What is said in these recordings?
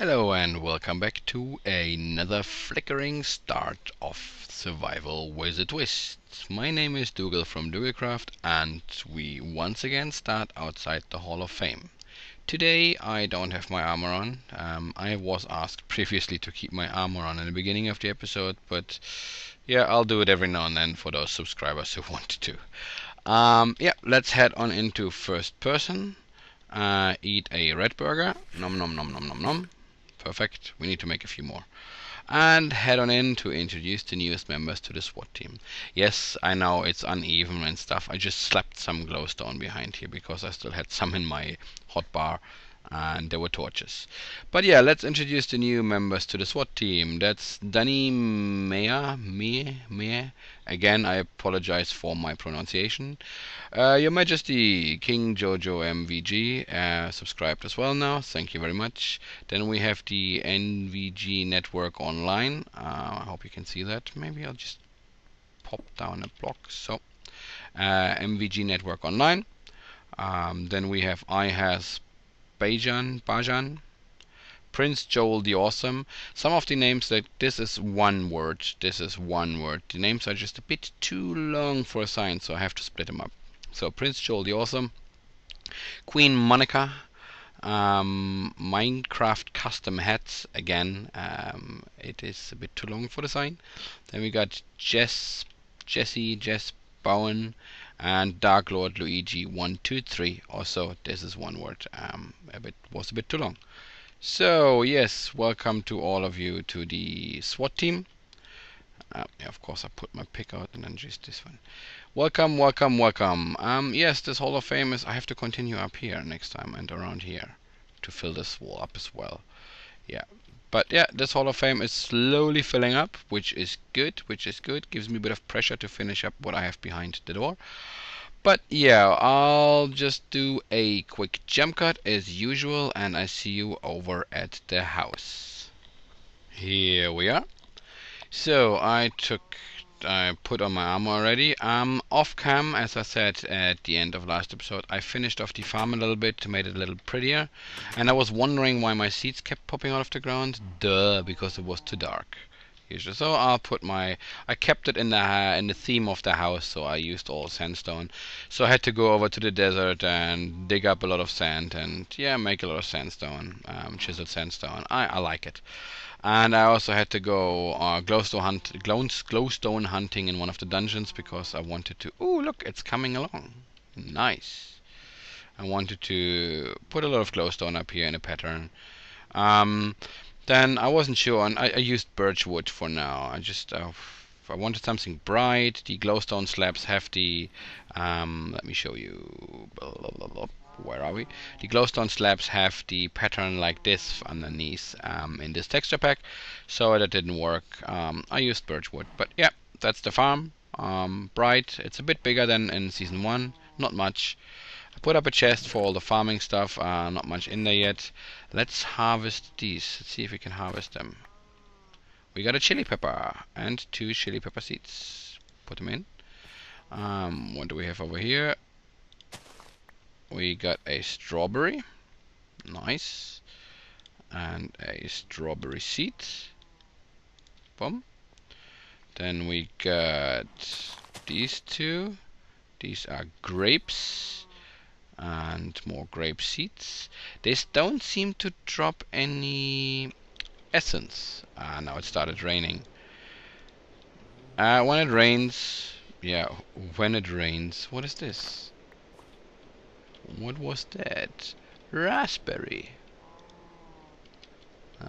Hello and welcome back to another flickering start of Survival with a Twist. My name is Dougal from Bibliocraft and we once again start outside the Hall of Fame. Today I don't have my armor on. I was asked previously to keep my armor on in the beginning of the episode, but yeah, I'll do it every now and then for those subscribers who wanted to. Yeah, let's head on into first person. Eat a red burger. Nom nom nom nom nom nom. Perfect. We need to make a few more. And head on in to introduce the newest members to the SWAT team. Yes, I know it's uneven and stuff. I just slapped some glowstone behind here because I still had some in my hotbar and there were torches. But yeah, let's introduce the new members to the SWAT team. That's Danny Mea. Again, I apologize for my pronunciation. Your Majesty, King Jojo MVG, subscribed as well now. Thank you very much. Then we have the NVG Network Online. I hope you can see that. Maybe I'll just pop down a block. So, MVG Network Online. Then we have Bajan, Prince Joel the Awesome. Some of the names that this is one word. The names are just a bit too long for a sign, so I have to split them up. So Prince Joel the Awesome, Queen Monica, Minecraft custom hats again. It is a bit too long for the sign. Then we got Jess Bowen, and Dark Lord Luigi 123. Also, this is one word. Was a bit too long. So yes, welcome to all of you to the SWAT team. Yeah, of course, I put my pick out and then just this one. Welcome. Yes, this Hall of Fame is. I have to continue up here next time and around here to fill this wall up as well. Yeah. But yeah, this Hall of Fame is slowly filling up, which is good. Gives me a bit of pressure to finish up what I have behind the door. But yeah, I'll just do a quick jump cut as usual, and I see you over at the house. Here we are. So I put on my armor already. Off cam, as I said at the end of last episode, I finished off the farm a little bit to make it a little prettier. And I was wondering why my seeds kept popping out of the ground. Duh, because it was too dark. So I kept it in the theme of the house, so I used all sandstone. So I had to go over to the desert and dig up a lot of sand and yeah, make a lot of sandstone, chiseled sandstone. I like it. And I also had to go glowstone hunting in one of the dungeons because I wanted to. Oh, look, it's coming along. Nice. I wanted to put a lot of glowstone up here in a pattern. Then I wasn't sure, and I used birchwood for now. I wanted something bright. The glowstone slabs have the. Let me show you. Where are we? The glowstone slabs have the pattern like this underneath in this texture pack, so that didn't work. I used birchwood, but yeah, that's the farm. Bright. It's a bit bigger than in season 1. Not much. I put up a chest for all the farming stuff. Not much in there yet. Let's harvest these. Let's see if we can harvest them. We got a chili pepper and 2 chili pepper seeds. Put them in. What do we have over here? We got a strawberry. Nice. And a strawberry seed. Boom. Then we got these 2. These are grapes. And more grape seeds. They don't seem to drop any essence. Now it started raining. When it rains, what is this? What was that? Raspberry.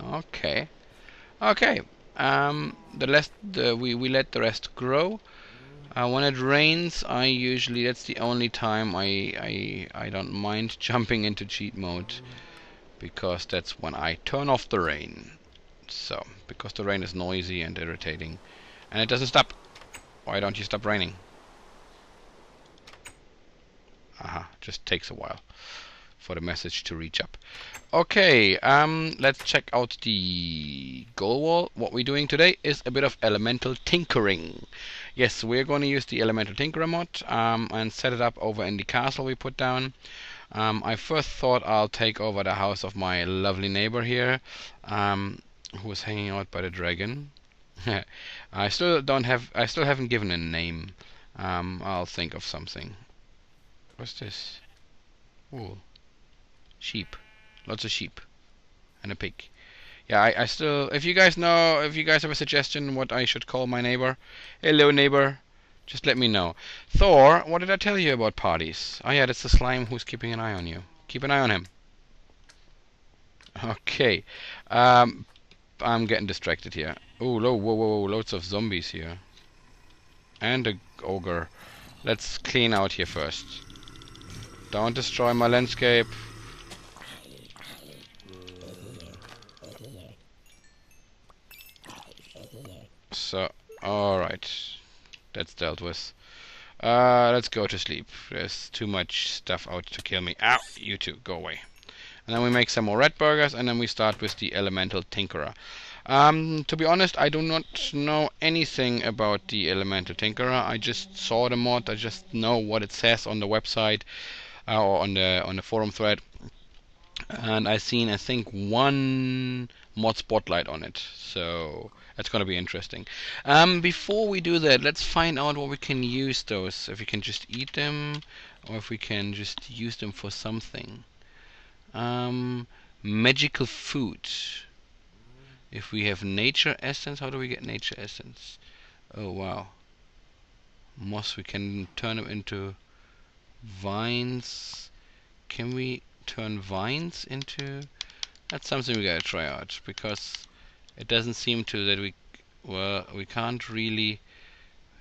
Okay. We let the rest grow. When it rains, that's the only time I don't mind jumping into cheat mode, because that's when I turn off the rain. So, because the rain is noisy and irritating, and it doesn't stop. Why don't you stop raining? Just takes a while for the message to reach up. Okay, let's check out the goal wall. What we're doing today is a bit of elemental tinkering. Yes, we're going to use the elemental tinkerer mod and set it up over in the castle we put down. I first thought I'll take over the house of my lovely neighbor here, who was hanging out by the dragon. I still haven't given a name. I'll think of something. What's this? Ooh, sheep. Lots of sheep. And a pig. Yeah, I still, if you guys have a suggestion what I should call my neighbor, hello neighbor, just let me know. Thor, what did I tell you about parties? Oh yeah, that's the slime who's keeping an eye on you. Keep an eye on him. Okay. I'm getting distracted here. Oh, whoa, loads of zombies here. And a ogre. Let's clean out here first. Don't destroy my landscape. So, alright. That's dealt with. Let's go to sleep. There's too much stuff out to kill me. Ow! You two, go away. And then we make some more red burgers, and then we start with the Elemental Tinkerer. To be honest, I do not know anything about the Elemental Tinkerer. I just saw the mod. I just know what it says on the website or on the forum thread, and I seen I think one mod spotlight on it. So that's gonna be interesting. Before we do that, let's find out what we can use those. If we can just eat them, or if we can just use them for something. Magical food. If we have nature essence, how do we get nature essence? Oh wow. Moss, we can turn them into vines. Can we turn vines into... That's something we gotta try out, because it doesn't seem to that we can't really...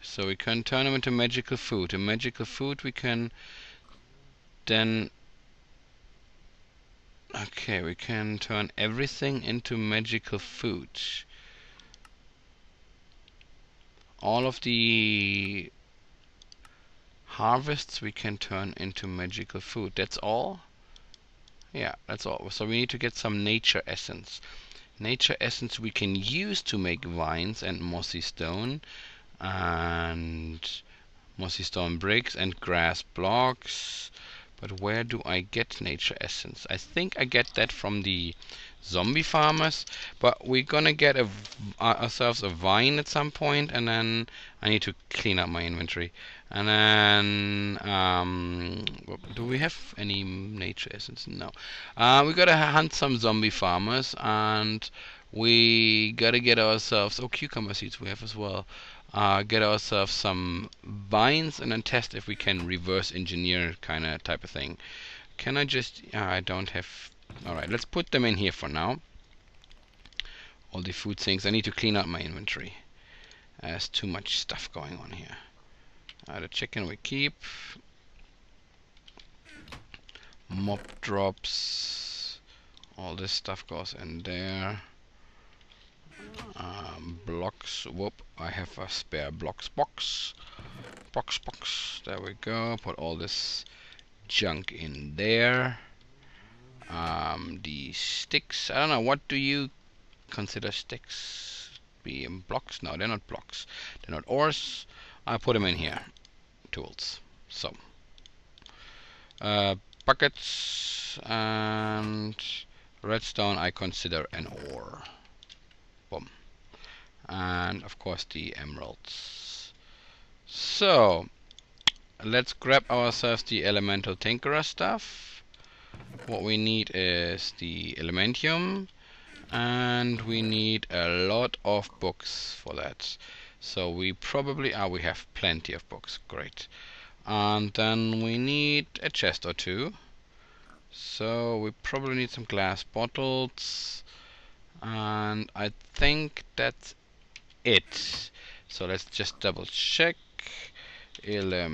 So we can turn them into magical food. And magical food we can then... Okay, we can turn everything into magical food. All of the harvests we can turn into magical food. That's all? Yeah, that's all. So we need to get some nature essence. Nature essence we can use to make vines and mossy stone. And mossy stone bricks and grass blocks. But where do I get nature essence? I think I get that from the zombie farmers, but we're gonna get ourselves a vine at some point, and then I need to clean up my inventory. And then, do we have any nature essence? No. We gotta hunt some zombie farmers, and we gotta get ourselves, oh, cucumber seeds we have as well. Get ourselves some vines and then test if we can reverse engineer type of thing. Can I just... I don't have... Alright, let's put them in here for now. All the food things. I need to clean up my inventory. There's too much stuff going on here. The chicken we keep. Mob drops. All this stuff goes in there. Blocks. Whoop, I have a spare blocks box. Box. There we go. Put all this junk in there. The sticks. I don't know. What do you consider sticks? Being blocks? No, they're not blocks. They're not ores. I put them in here. Tools. So. Buckets and redstone I consider an ore. Boom. And of course the emeralds. So let's grab ourselves the elemental tinkerer stuff. What we need is the elementium, and we need a lot of books for that. So we probably we have plenty of books. Great. And then we need a chest or two. So we probably need some glass bottles. And I think that's it. So let's just double check. There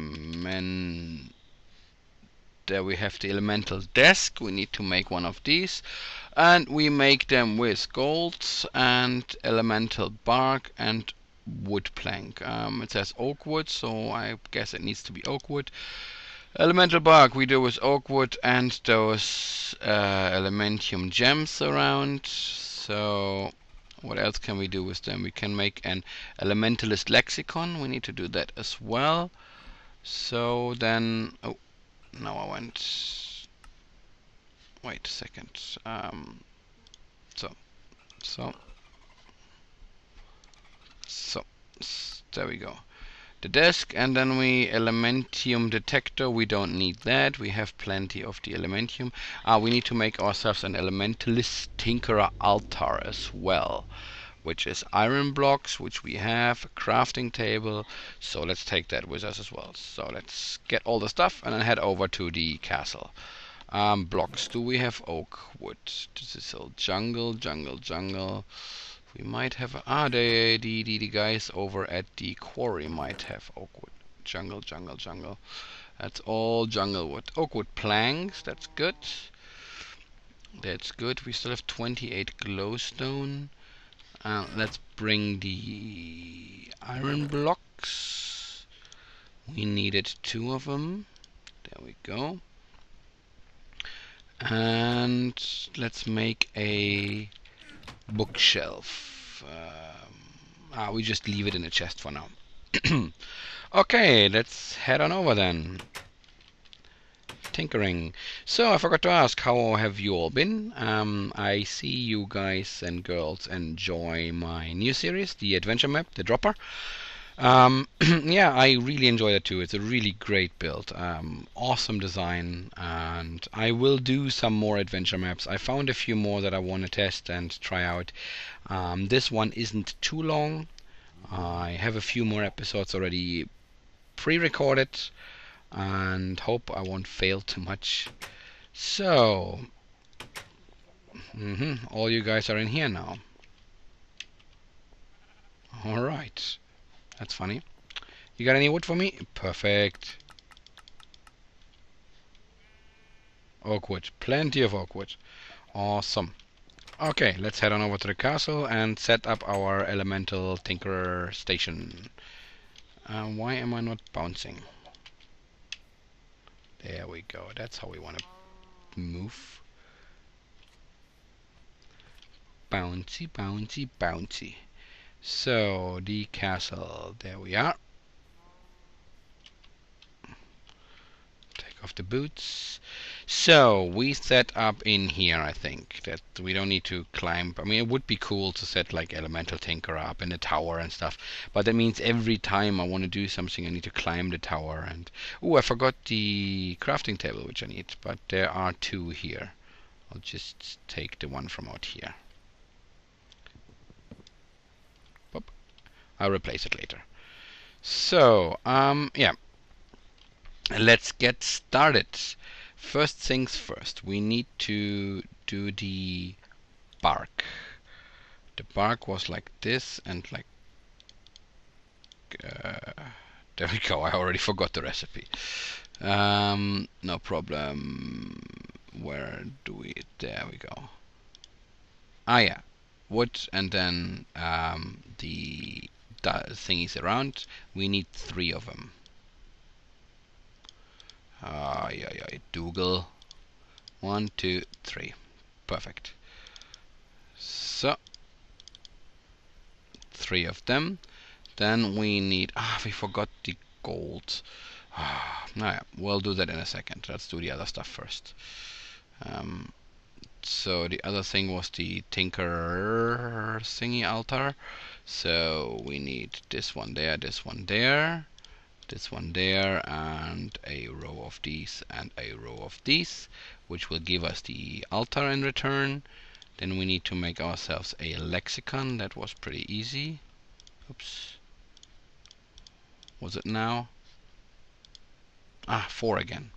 we have the elemental desk. We need to make one of these. And we make them with gold and elemental bark and wood plank. It says oak wood, so I guess it needs to be oak wood. Elemental bark we do with oak wood and those elementium gems around. So what else can we do with them? We can make an elementalist lexicon. We need to do that as well. So then, oh, now I went wait a second. So, so, so, there we go. The desk, and then we elementium detector. We don't need that. We have plenty of the elementium. We need to make ourselves an elementalist tinkerer altar as well, which is iron blocks, which we have, a crafting table. So let's take that with us as well. So let's get all the stuff and then head over to the castle. Blocks. Do we have oak wood? This is all jungle, jungle, jungle. We might have the guys over at the quarry might have oak wood. Jungle, jungle, jungle. That's all jungle wood. Oak wood planks. That's good. That's good. We still have 28 glowstone. Let's bring the iron blocks. We needed 2 of them. There we go. And let's make a bookshelf. We just leave it in a chest for now. Okay, let's head on over then. Tinkering. So I forgot to ask, how have you all been? I see you guys and girls enjoy my new series, the adventure map, the dropper. Yeah, I really enjoy that too. It's a really great build, awesome design, and I will do some more adventure maps. I found a few more that I want to test and try out. This one isn't too long. I have a few more episodes already pre-recorded and hope I won't fail too much. So, all you guys are in here now. Alright. That's funny. You got any wood for me? Perfect. Oak wood. Plenty of oak wood. Awesome. Okay, let's head on over to the castle and set up our elemental tinkerer station. Why am I not bouncing? There we go. That's how we want to move. Bouncy, bouncy, bouncy. So, the castle, there we are. Take off the boots. So, we set up in here, I think, that we don't need to climb. I mean, it would be cool to set like Elemental Tinker up in the tower and stuff, but that means every time I want to do something I need to climb the tower. And oh, I forgot the crafting table, which I need, but there are 2 here. I'll just take the one from out here. I'll replace it later. So, yeah. Let's get started. First things first, we need to do the bark. The bark was like this and like... there we go, I already forgot the recipe. No problem. Where do we... there we go. Ah yeah, wood and then the thingies around. We need 3 of them. Yeah, Dougal. 1, 2, 3. Perfect. So 3 of them. Then we need... we forgot the gold. Yeah, we'll do that in a second. Let's do the other stuff first. So the other thing was the tinker thingy altar. So we need this one there, this one there, this one there, and a row of these and a row of these, which will give us the altar in return. Then we need to make ourselves a lexicon. That was pretty easy. Oops. Was it now? 4 again.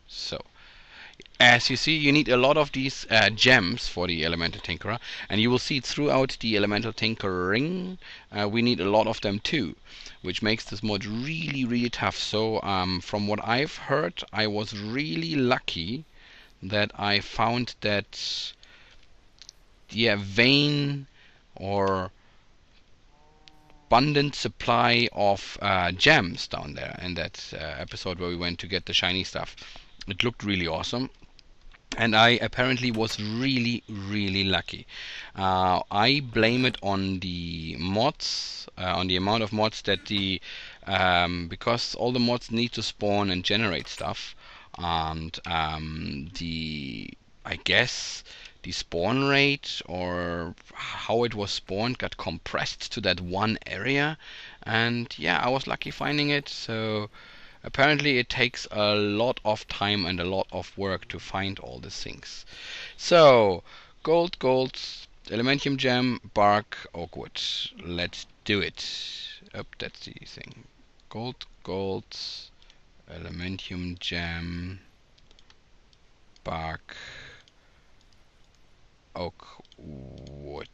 So, as you see, you need a lot of these gems for the Elemental Tinkerer, and you will see throughout the Elemental Tinkering we need a lot of them too, which makes this mod really, really tough. So, from what I've heard, I was really lucky that I found that, yeah, vein or abundant supply of gems down there in that episode where we went to get the shiny stuff. It looked really awesome. And I apparently was really, really lucky. I blame it on the mods, on the amount of mods that the... because all the mods need to spawn and generate stuff, and I guess the spawn rate or how it was spawned got compressed to that one area, and yeah, I was lucky finding it. So apparently it takes a lot of time and a lot of work to find all these things. So gold, elementium gem, bark, oak wood. Let's do it. Oh, that's the thing. Gold, elementium gem, bark, oak wood.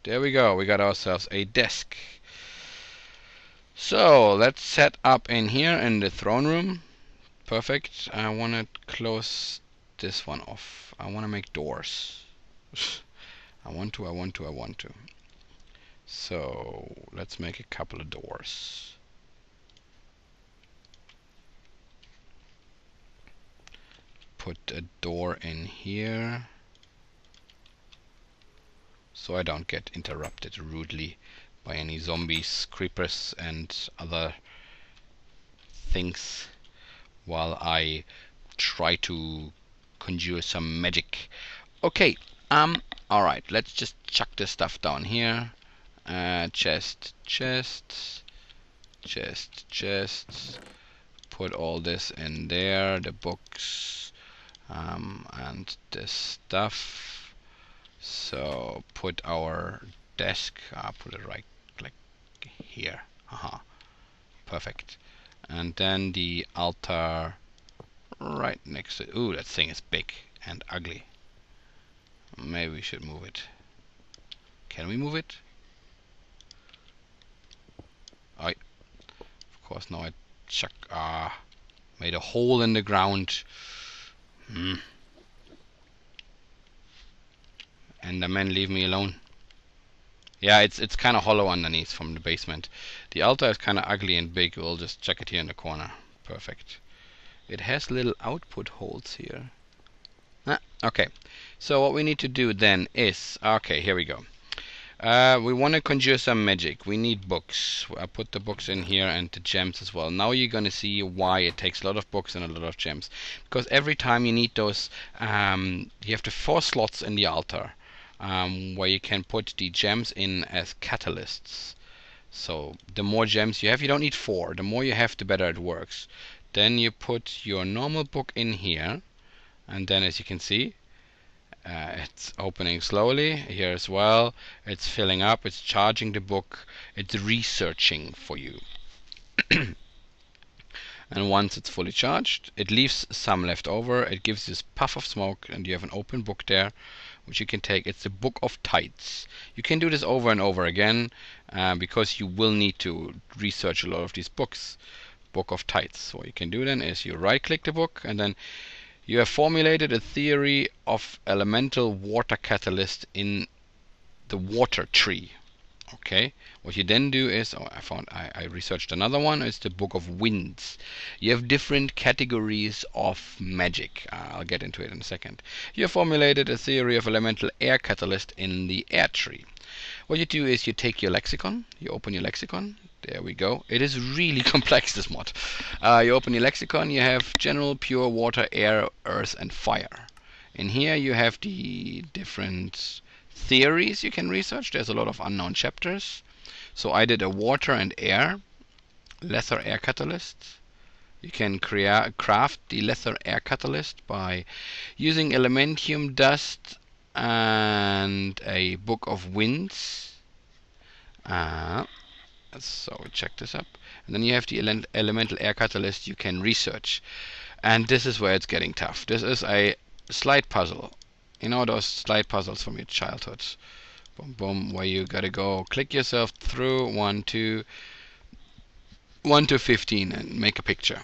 There we go. We got ourselves a desk. So let's set up in here in the throne room. Perfect. I want to close this one off. I want to make doors. I want to. So let's make a couple of doors. Put a door in here so I don't get interrupted rudely by any zombies, creepers and other things while I try to conjure some magic. Okay, alright, let's just chuck this stuff down here. Chest. Put all this in there, the books, and this stuff. So put our desk, put it right like here. Perfect. And then the altar right next to it. Ooh, that thing is big and ugly. Maybe we should move it. Can we move it? Of course, now I chuck. Made a hole in the ground. Enderman, leave me alone. Yeah, it's kind of hollow underneath from the basement. The altar is kind of ugly and big. We'll just chuck it here in the corner. Perfect. It has little output holes here. Okay. So what we need to do then is, okay, here we go. We want to conjure some magic. We need books. I put the books in here and the gems as well. Now you're gonna see why it takes a lot of books and a lot of gems. Because every time you need those, you have the 4 slots in the altar where you can put the gems in as catalysts. So the more gems you have, you don't need 4. The more you have, the better it works. Then you put your normal book in here, and then as you can see, it's opening slowly here as well. It's filling up, it's charging the book, it's researching for you. And once it's fully charged, it leaves some left over. It gives this puff of smoke, and you have an open book there, which you can take. It's the Book of Tides. You can do this over and over again because you will need to research a lot of these books. Book of Tides. So what you can do then is you right-click the book, and then you have formulated a theory of elemental water catalyst in the water tree. Okay, what you then do is, I researched another one. It's the Book of Winds. You have different categories of magic. I'll get into it in a second. You have formulated a theory of elemental air catalyst in the air tree. What you do is you take your lexicon, you open your lexicon. There we go. It is really complex, this mod. You open your lexicon, you have general, pure, water, air, earth, and fire. In here you have the different theories you can research. There's a lot of unknown chapters. So I did a water and air, lesser air catalyst. You can craft the lesser air catalyst by using elementium dust and a Book of Winds. So we check this up, and then you have the elemental air catalyst you can research, and this is where it's getting tough. This is a slide puzzle. You know those slide puzzles from your childhood, boom boom, where you gotta go click yourself through 1 to 15 and make a picture.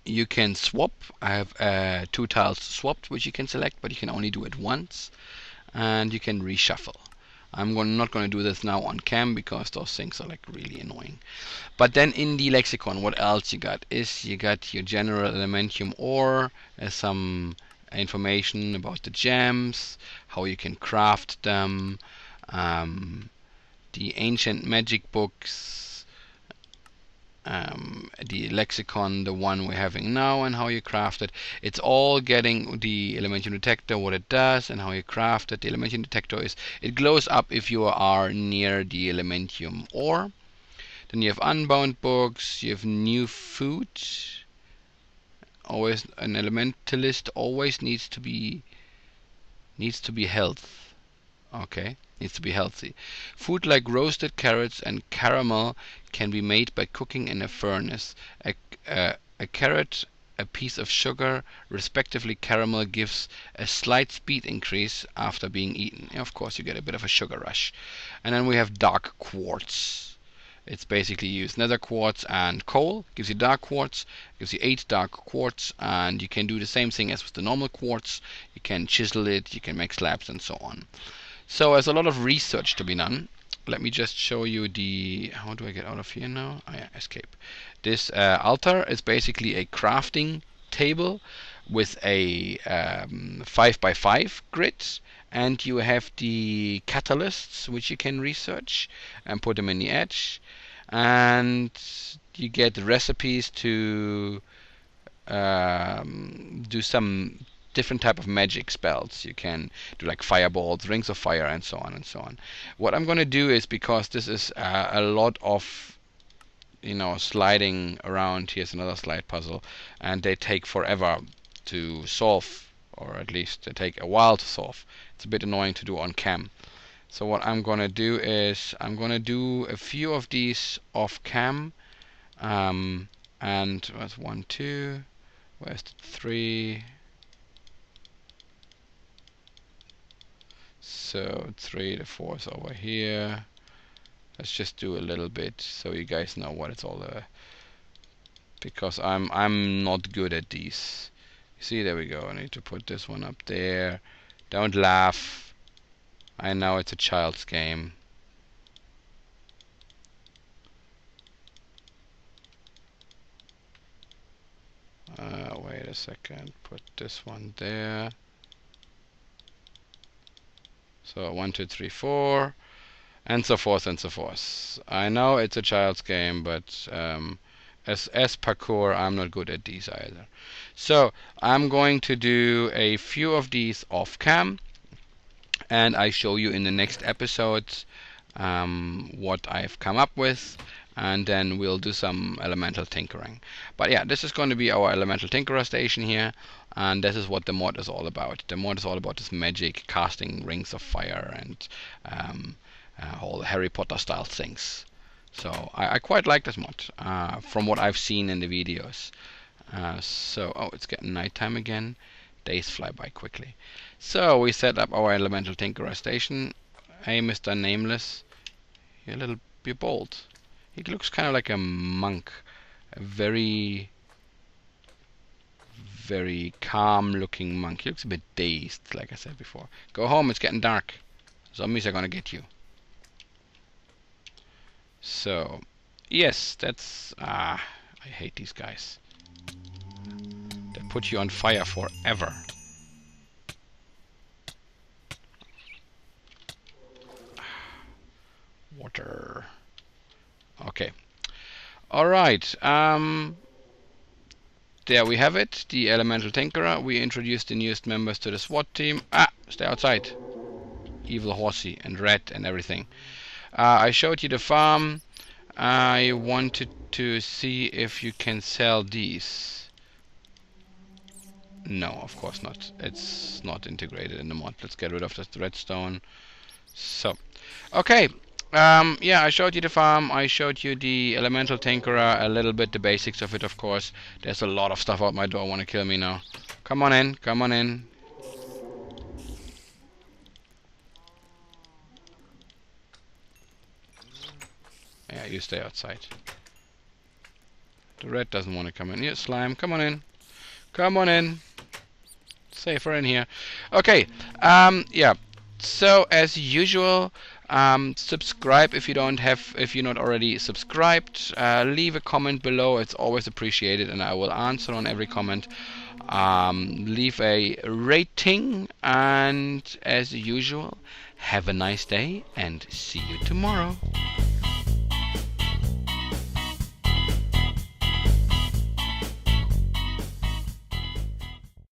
You can swap. I have 2 tiles swapped, which you can select, but you can only do it once, and you can reshuffle. I'm not going to do this now on cam because those things are like really annoying. But then in the lexicon, what else you got is you got your general elementium ore, some information about the gems, how you can craft them, the ancient magic books, the lexicon, the one we're having now, and how you craft it. It's all getting the Elementium detector, what it does, and how you craft it. The Elementium detector is, it glows up if you are near the Elementium ore. Then you have unbound books, you have new food. Always an elementalist always needs to be health. Okay, needs to be healthy. Food like roasted carrots and caramel can be made by cooking in a furnace. A carrot, a piece of sugar, respectively. Caramel gives a slight speed increase after being eaten. And of course, you get a bit of a sugar rush. And then we have dark quartz. It's basically used nether quartz and coal. Gives you dark quartz. Gives you 8 dark quartz, and you can do the same thing as with the normal quartz. You can chisel it, you can make slabs, and so on. So there's a lot of research to be done. Let me just show you the... How do I get out of here now? Oh yeah, escape. This altar is basically a crafting table with a 5x5 grid. And you have the catalysts, which you can research and put them in the edge. And you get recipes to do some different type of magic spells. You can do like fireballs, rings of fire, and so on and so on. What I'm going to do is, because this is a lot of, you know, sliding around. Here's another slide puzzle, and they take forever to solve, or at least they take a while to solve. It's a bit annoying to do on cam. So what I'm gonna do is I'm gonna do a few of these off cam. And where's 1, 2? Where's the 3? So 3, the 4 is over here. Let's just do a little bit so you guys know what it's all about. Because I'm not good at these. See, there we go. I need to put this one up there. Don't laugh. I know it's a child's game. Wait a second. Put this one there. So 1, 2, 3, 4, and so forth and so forth. I know it's a child's game, but as parkour, I'm not good at these either. So I'm going to do a few of these off cam, and I show you in the next episodes what I've come up with, and then we'll do some elemental tinkering. But yeah, this is going to be our elemental tinkerer station here, and this is what the mod is all about. The mod is all about this magic, casting rings of fire, and all Harry Potter style things. So I quite like this mod from what I've seen in the videos. Oh, it's getting nighttime again. Days fly by quickly. So we set up our elemental tinkerer station. Hey, Mr. Nameless, you're bold. He looks kind of like a monk, a very, very calm-looking monk. He looks a bit dazed, like I said before. Go home, it's getting dark. Zombies are gonna get you. So, yes, that's... I hate these guys. They put you on fire forever. Water. Okay. Alright. There we have it. The Elemental Tinkerer. We introduced the newest members to the SWAT team. Stay outside. Evil Horsey and Red and everything. I showed you the farm. I wanted to see if you can sell these. No, of course not. It's not integrated in the mod. Let's get rid of this redstone. So, okay. Yeah, I showed you the farm. I showed you the Elemental Tinkerer, a little bit the basics of it, of course. There's a lot of stuff out my door. Want to kill me now? Come on in. Come on in. Yeah, you stay outside. The red doesn't want to come in. Here, slime, come on in. Come on in. Safer in here. Okay. Yeah. So as usual, subscribe if you're not already subscribed. Leave a comment below. It's always appreciated, and I will answer on every comment. Leave a rating, and as usual, have a nice day, and see you tomorrow.